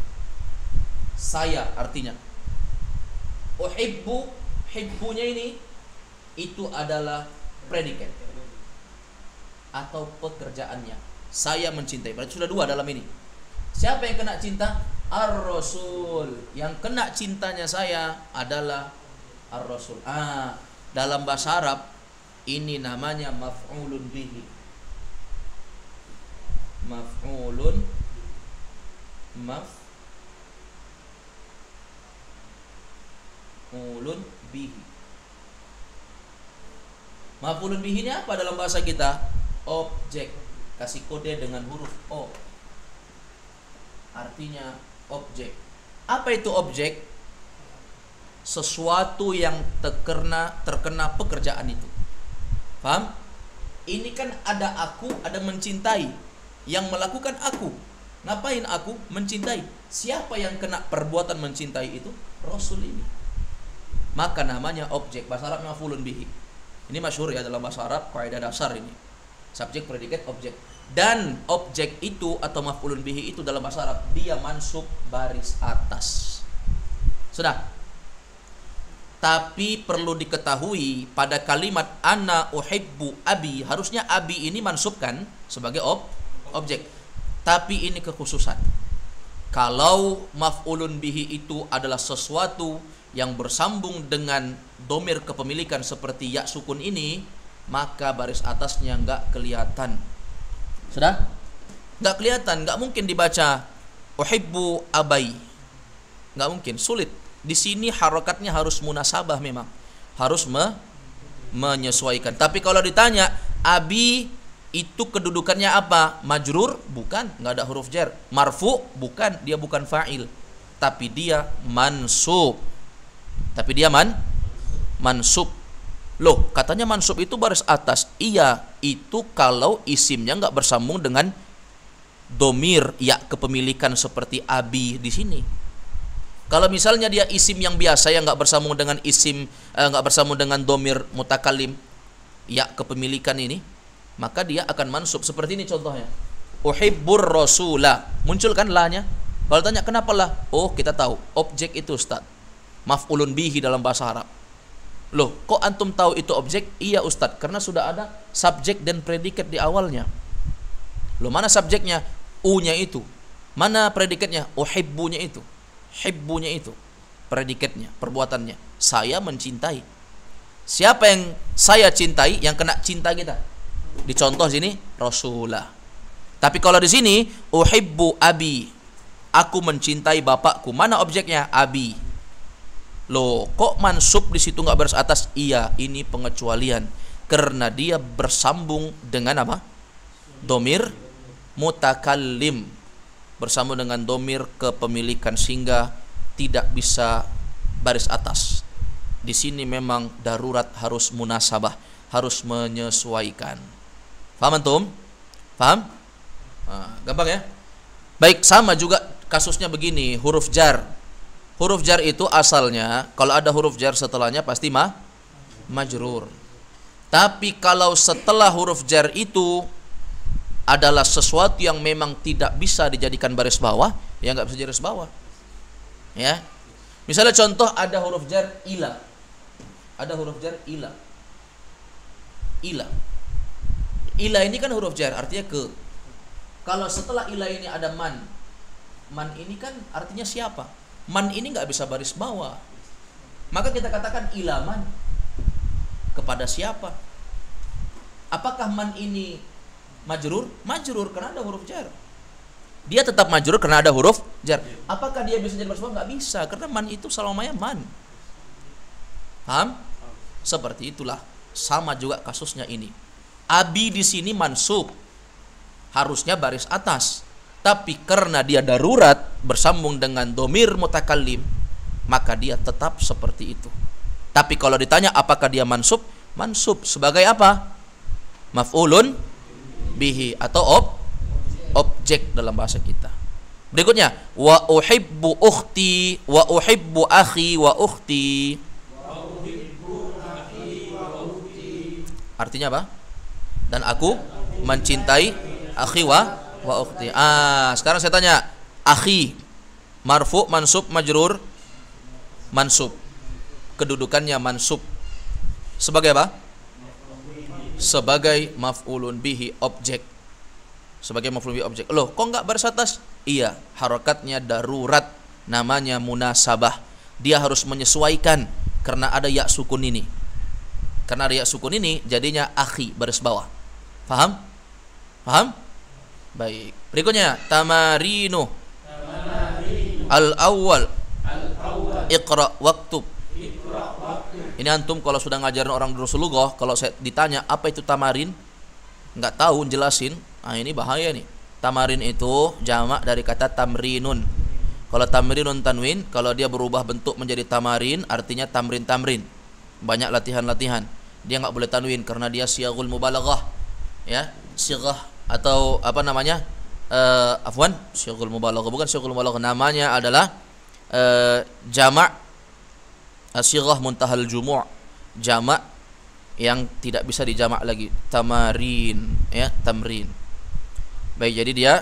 Saya artinya. Uhibbu, hibbunya ini itu adalah predikat atau pekerjaannya. Saya mencintai. Berarti sudah dua dalam ini. Siapa yang kena cinta? Ar-Rasul. Yang kena cintanya saya adalah Ar-Rasul. Dalam bahasa Arab ini namanya maf'ulun bihi. Maf'ulun maf'ulun bihi. Maf'ulun bihi ini apa dalam bahasa kita? Objek. Kasih kode dengan huruf O. Artinya objek. Apa itu objek? Sesuatu yang terkena pekerjaan itu. Paham? Ini kan ada aku, ada mencintai. Yang melakukan aku. Ngapain aku? Mencintai. Siapa yang kena perbuatan mencintai itu? Rasul ini. Maka namanya objek. Bahasa Arab maf'ulun bihi. Ini masyhur ya dalam bahasa Arab, kaidah dasar ini. Subjek, predikat, objek. Dan objek itu atau maf'ulun bihi itu dalam bahasa Arab dia mansub baris atas. Sudah. Tapi perlu diketahui pada kalimat ana uhibbu abi, harusnya abi ini mansubkan sebagai objek. Tapi ini kekhususan. Kalau maf'ulun bihi itu adalah sesuatu yang bersambung dengan domir kepemilikan seperti ya sukun ini, maka baris atasnya nggak kelihatan. Sudah? Nggak kelihatan, nggak mungkin dibaca uhibbu abai. Nggak mungkin, sulit. Di sini harokatnya harus munasabah memang. Harus menyesuaikan. Tapi kalau ditanya, abi itu kedudukannya apa? Majrur? Bukan, nggak ada huruf jar. Marfu? Bukan, dia bukan fa'il. Tapi dia mansub. Tapi dia mansub. Loh, katanya mansub itu baris atas. Iya, itu kalau isimnya nggak bersambung dengan domir ya kepemilikan seperti abi di sini. Kalau misalnya dia isim yang biasa yang nggak bersambung dengan isim, nggak bersambung dengan domir mutakalim ya kepemilikan ini, maka dia akan mansub. Seperti ini contohnya. Uhibbur rasula. Muncul kan la-nya? Kalau tanya kenapa lah? Oh, kita tahu. Objek itu Ustaz. Maf'ulun bihi dalam bahasa Arab. Loh, kok antum tahu itu objek? Iya Ustaz, karena sudah ada subjek dan predikat di awalnya. Loh, mana subjeknya? U-nya itu. Mana predikatnya? Uhibbunya itu. Hibbunya itu. Predikatnya, perbuatannya. Saya mencintai. Siapa yang saya cintai? Yang kena cinta kita. Dicontoh sini Rasulullah. Tapi kalau di sini uhibbu abi. Aku mencintai bapakku. Mana objeknya? Abi. Loh, kok mansub di situ nggak baris atas? Iya, ini pengecualian karena dia bersambung dengan apa? Domir mutakallim, bersambung dengan domir kepemilikan sehingga tidak bisa baris atas. Di sini memang darurat harus munasabah, harus menyesuaikan. Paham antum? Paham? Gampang ya? Baik, sama juga kasusnya begini, huruf jar. Huruf jar itu asalnya kalau ada huruf jar setelahnya pasti majrur. Tapi kalau setelah huruf jar itu adalah sesuatu yang memang tidak bisa dijadikan baris bawah, ya nggak bisa baris bawah. Ya. Misalnya contoh ada huruf jar ila. Ada huruf jar ila. Ila. Ila ini kan huruf jar, artinya ke. Kalau setelah ila ini ada man. Man ini kan artinya siapa? Man ini nggak bisa baris bawah. Maka kita katakan ilaman. Kepada siapa? Apakah man ini majrur? Majrur karena ada huruf jar. Dia tetap majrur karena ada huruf jar. Apakah dia bisa jadi baris bawah? Nggak bisa, karena man itu selamanya man. Paham? Seperti itulah. Sama juga kasusnya ini. Abi di sini mansub. Harusnya baris atas. Tapi karena dia darurat bersambung dengan domir mutakallim, maka dia tetap seperti itu. Tapi kalau ditanya apakah dia mansub? Mansub sebagai apa? Maf'ulun bihi atau objek dalam bahasa kita. Berikutnya, wa uhibbu ukhti wa uhibbu akhi wa ukhti. Artinya apa? Dan aku mencintai akhi wa ukhti. Sekarang saya tanya, akhi marfu, mansub, majrur? Mansub. Kedudukannya mansub. Sebagai apa? Sebagai maf'ulun bihi, objek. Sebagai maf'ulun bihi, objek. Loh, kok enggak baris atas? Iya, harokatnya darurat, namanya munasabah. Dia harus menyesuaikan karena ada ya sukun ini. Karena ada ya sukun ini, jadinya akhi baris bawah. Paham? Paham? Baik. Berikutnya tamarinu. Al-awwal. Al-awwal. Iqra waktub. Iqra waktub. Ini antum kalau sudah ngajarin orang Rasulullah, kalau saya ditanya apa itu tamarin, nggak tahu jelasin, nah ini bahaya nih. Tamarin itu jamak dari kata tamrinun. Kalau tamrinun tanwin, kalau dia berubah bentuk menjadi tamarin, artinya tamrin-tamrin, banyak latihan-latihan. Dia nggak boleh tanwin karena dia siyaghul mubalaghah, ya, sighah atau apa namanya, afwan, siyaghul mubalaghah, bukan siyaghul mubalaghah, namanya adalah jamak sighah muntahal jumu', jamak yang tidak bisa dijamak lagi, tamarin, ya, tamrin. Baik, jadi dia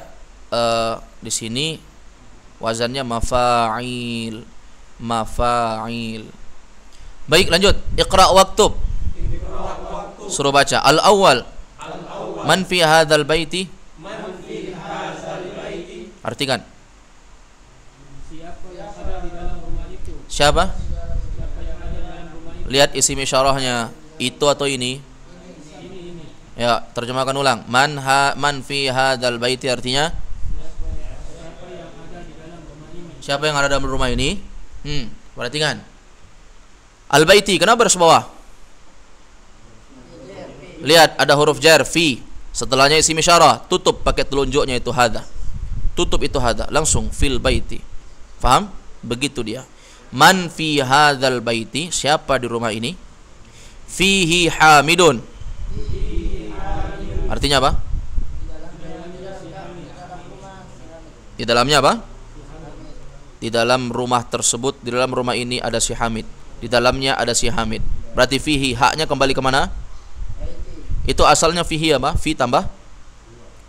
di sini wazannya mafa'il, mafa'il. Baik, lanjut. Iqra waktub. Suruh baca. Al-awwal. Man fi hadzal baiti? Man fi hadzal baiti. Artikan. Siapa yang ada di dalam rumah itu? Siapa? Siapa yang ada dalam rumah itu? Lihat isim isyarahnya. Itu atau ini? Ini. Ya, terjemahkan ulang. Man fi hadzal baiti artinya Siapa yang ada di dalam rumah ini? siapa yang ada dalam rumah ini? Perhatikan. Al-baiti, kenapa baris bawah? Lihat ada huruf jar fi, setelahnya isim isyarah, tutup pakai telunjuknya itu hadza. Tutup itu hadza, langsung fil baiti. Faham? Begitu dia. Man fi hadzal baiti, siapa di rumah ini? Fihi hamidun. Artinya apa? Di dalamnya apa? Di dalam rumah tersebut, di dalam rumah ini ada si Hamid. Di dalamnya ada si Hamid. Berarti fihi, haknya kembali kemana? Itu asalnya fihi apa? Fi tambah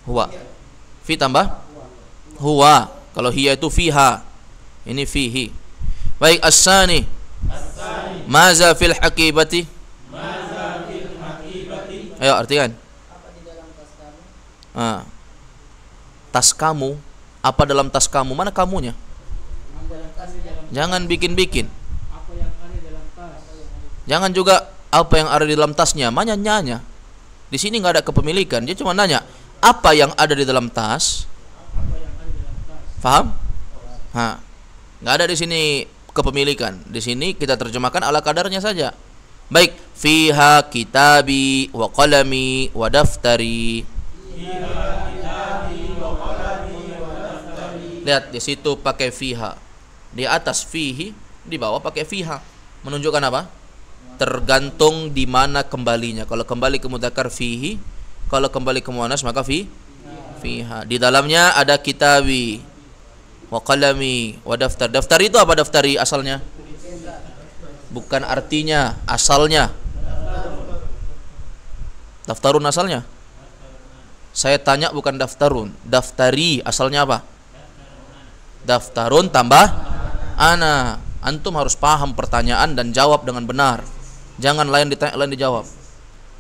huwa. Fi tambah huwa. Kalau hiya itu fiha. Ini fihi. Baik, as-sani. Maza fil haqibati? Maza fil haqibati. Ayo artikan. Apa di dalam tas kamu? Tas kamu. Apa dalam tas kamu? Mana kamunya? Dalam tas di dalam. Jangan bikin-bikin. Apa yang ada dalam tas? Jangan juga apa yang ada di dalam tasnya. Mana nyanya? Di sini nggak ada kepemilikan. Dia cuma nanya apa yang ada di dalam tas. Apa yang ada dalam tas? Faham? Nggak ada di sini kepemilikan. Di sini kita terjemahkan ala kadarnya saja. Baik, fiha kitabi wa qalami wa daftari. Lihat di situ pakai fiha. Di atas fihi, di bawah pakai fiha. Menunjukkan apa? Tergantung di mana kembalinya. Kalau kembali ke mudzakkar fihi, kalau kembali ke muannas maka fiha. Di dalamnya ada kitabi wa qalami wa daftar. Daftar itu apa daftari asalnya? Bukan artinya, asalnya. Daftarun asalnya? Saya tanya bukan daftarun. Daftari asalnya apa? Daftarun tambah ana. Antum harus paham pertanyaan dan jawab dengan benar. Jangan lain ditanya, lain dijawab.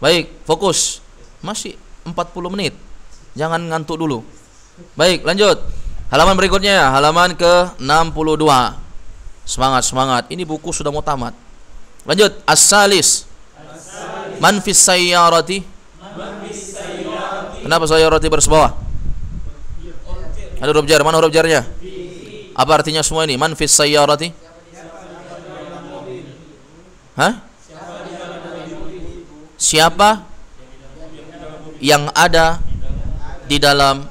Baik, fokus. Masih 40 menit. Jangan ngantuk dulu. Baik, lanjut. Halaman berikutnya, halaman ke-62. Semangat. Ini buku sudah mau tamat. Lanjut, as-salis. Man fis sayyarati? Kenapa sayyarati baris bawah? Ada huruf jar, mana huruf jarnya? Apa artinya semua ini? Man fis sayyarati? Siapa yang ada di dalam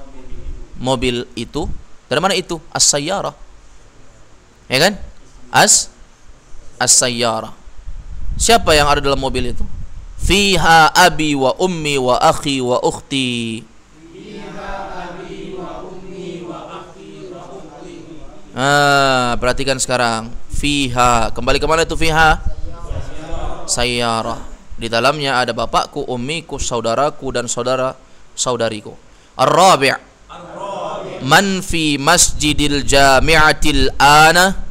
mobil itu? Dari mana itu? As-sayyarah. Ya kan? As-sayyarah. Siapa yang ada dalam mobil itu? Fiha abi wa ummi wa akhi wa ukhti. Perhatikan sekarang. Fiha, kembali ke mana itu fiha? Sayyarah. Di dalamnya ada bapakku, ummiku, saudaraku dan saudara-saudariku. Ar-rabi'. Man fi masjidil jami'atil ana?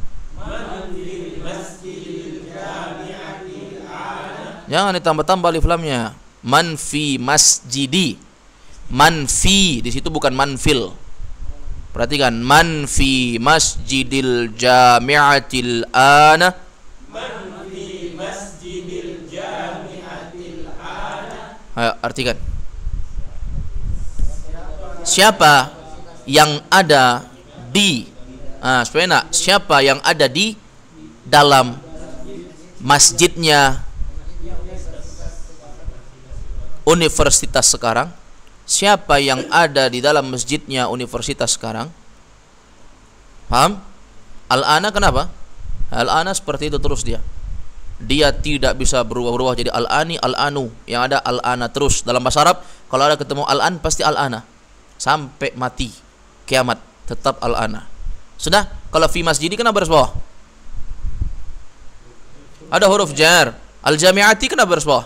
Jangan ditambah-tambah alif lamnya. Man fi masjidi. Man fi di situ bukan manfil. Perhatikan, man fi masjidil jami'atil ana. Man fi masjidil jami'atil ana. Ayo, artikan. Siapa yang ada di supaya enak. Siapa yang ada di dalam masjidnya universitas sekarang? Siapa yang ada di dalam masjidnya universitas sekarang? Paham? Al-ana kenapa? Al-ana seperti itu terus dia. Dia tidak bisa berubah-ubah jadi al-ani, al-anu. Yang ada al-ana terus. Dalam bahasa Arab, kalau ada ketemu al-an pasti al-ana. Sampai mati, kiamat, tetap al-ana. Sudah, kalau fi masjidi kenapa baris bawah? Ada huruf jar. Al-jami'ati kenapa baris bawah?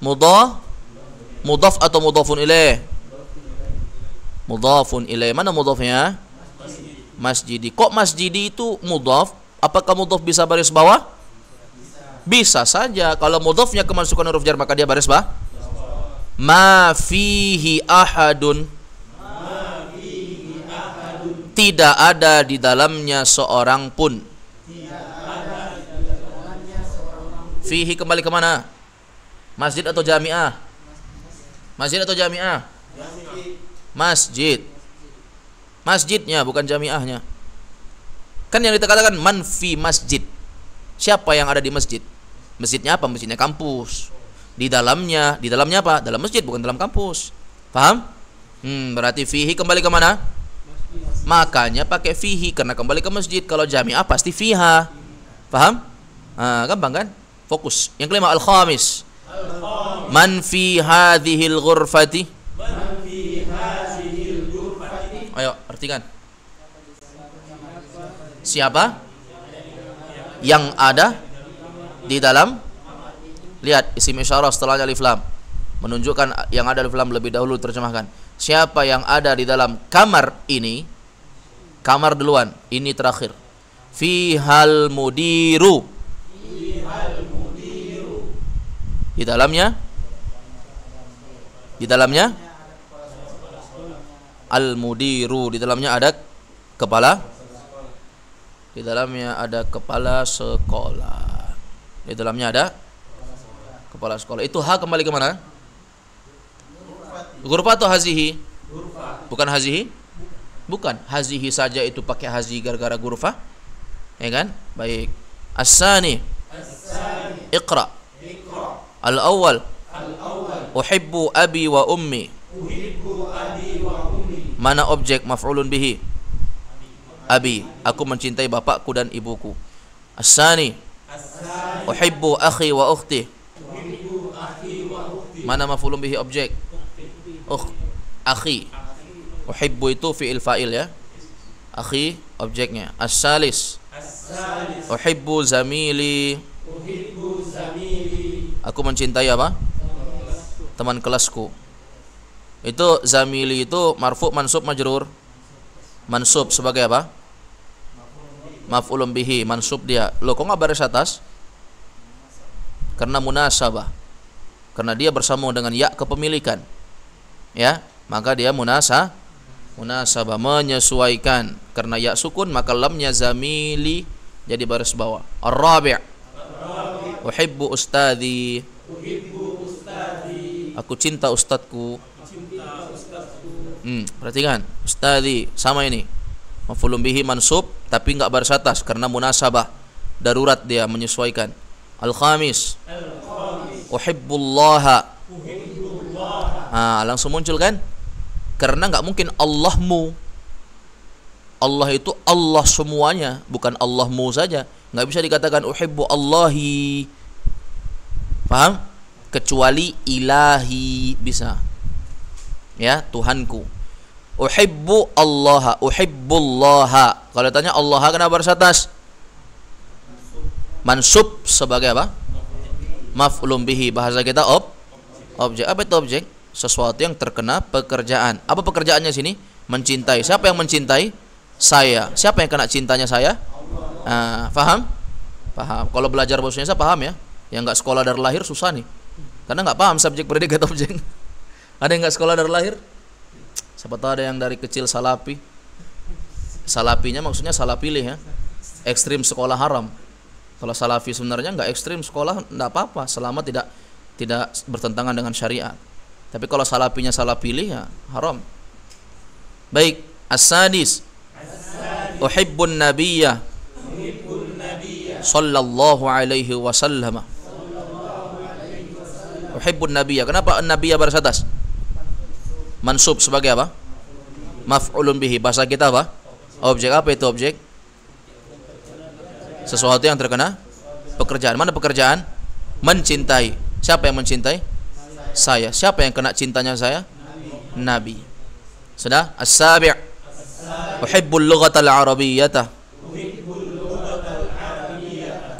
Mudhaf atau mudhafun ilaih? Mudhafun ilaih. Mana mudhafnya? Masjidi. Kok masjidi itu mudhaf? Apakah mudhaf bisa baris bawah? Bisa saja. Kalau mudhafnya kemasukan huruf jar maka dia baris bawah. Ma fihi ahadun. Tidak ada di dalamnya seorang pun. Fihi kembali ke mana? Masjid atau jami'ah? Masjid atau jami'ah? Masjid. Masjidnya bukan jami'ahnya. Kan yang dikatakan man fi masjid. Siapa yang ada di masjid? Masjidnya apa? Masjidnya kampus. Di dalamnya apa? Dalam masjid bukan dalam kampus. Paham? Berarti fihi kembali ke mana? Makanya pakai fihi karena kembali ke masjid. Kalau jami'ah pasti fiha. Paham? Gampang kan? Fokus. Yang kelima al-khamis. Man fi hadhil ghurfati. Ayo, artikan. Siapa yang ada di dalam? Lihat isim isyarah setelahnya alif lam. Menunjukkan yang ada alif lam lebih dahulu terjemahkan. Siapa yang ada di dalam kamar ini? Kamar duluan, ini terakhir. Fihal mudiru. Di dalamnya al-mudiru, di dalamnya ada kepala. Di dalamnya ada kepala sekolah. Di dalamnya ada kepala sekolah. Itu ha kembali ke mana? Ghurfah atau hazihi? Bukan hazihi? Bukan. Hazihi saja itu pakai hazihi gara-gara ghurfah. Ya kan? Baik. As-sani. Iqra. Al-awwal. Uhibbu abi wa ummi. Mana objek maf'ulun bihi? Abi, aku mencintai bapakku dan ibuku. As-sani. Uhibbu akhi wa ukhti. Mana maf'ulun bihi objek? Akhi. Uhibbu itu fi'il fa'il ya. Akhi objeknya. As-salis. Uhibbu zamili. Aku mencintai apa? Teman kelasku. Itu zamili itu marfu, mansub, majrur. Mansub sebagai apa? Maf'ulun bihi, mansub dia. Loh kok enggak baris atas? Karena munasabah. Karena dia bersambung dengan ya kepemilikan. Ya, maka dia munasabah, menyesuaikan. Karena ya sukun maka lamnya zamili jadi baris bawah. Ar-rabi'. Uhibbu ustadzi. Aku cinta ustadku. Perhatikan, ustadzi sama ini. Maf'ulun bihi mansub tapi enggak baris atas karena munasabah. Darurat dia menyesuaikan. Al-khamis. Uhibbullaha. Langsung muncul kan? Karena enggak mungkin Allahmu. Allah itu Allah semuanya, bukan Allahmu saja. Enggak bisa dikatakan uhibbu Allahi. Paham? Kecuali ilahi bisa. Ya, Tuhanku. Uhibbu Allah, uhibbullaha. Kalau tanya Allah kenapa baris atas? Mansub sebagai apa? Maf'ulun bihi. Bahasa kita objek. Apa itu objek? Sesuatu yang terkena pekerjaan. Apa pekerjaannya sini? Mencintai. Siapa yang mencintai? Saya. Siapa yang kena cintanya saya? Paham? Paham. Kalau belajar bahasa Indonesia paham ya. Yang enggak sekolah dari lahir susah nih. Karena enggak paham subjek predikat objek. Ada yang enggak sekolah dari lahir? Siapa tahu ada yang dari kecil salapi. Salapinya maksudnya salah pilih ya. Ekstrim sekolah haram. Kalau salafi sebenarnya enggak ekstrim sekolah enggak apa-apa selama tidak bertentangan dengan syariat. Tapi kalau salapinya salah pilih ya haram. Baik, as-sadis. Uhibbun nabiyya sallallahu alaihi wasallam. Uhibbun nabiyya. Kenapa an-nabiyya baris atas? Mansub sebagai apa? Maf'ulun bihi. Bahasa kita apa? Objek. Apa itu objek? Sesuatu yang terkena pekerjaan. Mana pekerjaan? Mencintai. Siapa yang mencintai? Saya. Siapa yang kena cintanya saya? Nabi. Sudah? As-sabi'. Uhibbul lughatal arabiyyah.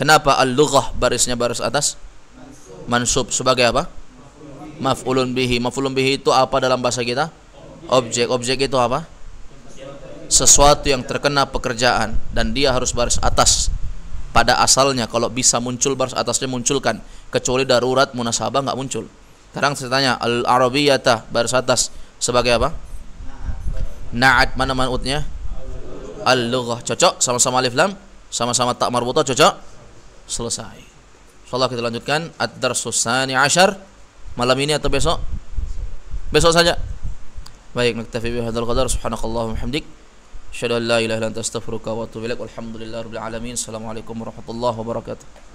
Kenapa al-lughah barisnya baris atas? Mansub sebagai apa? Maf'ulun bihi. Maf'ulun bihi itu apa dalam bahasa kita? Objek. Objek itu apa? Sesuatu yang terkena pekerjaan dan dia harus baris atas pada asalnya. Kalau bisa muncul baris atasnya munculkan, kecuali darurat munasabah nggak muncul. Sekarang saya tanya, al-arabiyyah baris atas sebagai apa? Na'at. Mana man'utnya? Al-lughah. Cocok? Sama-sama alif lam, sama-sama tak marbutah. Cocok? Selesai. Insyaallah kita lanjutkan ad-darsus tsani asyar malam ini atau besok? Besok saja. Baik, naktafi bihadzal qadar. Subhanakallahumma wa bihamdik, asyhadu an la ilaha illa anta astaghfiruka wa atubu ilaik. Walhamdulillahirabbil alamin. Assalamualaikum warahmatullahi wabarakatuh.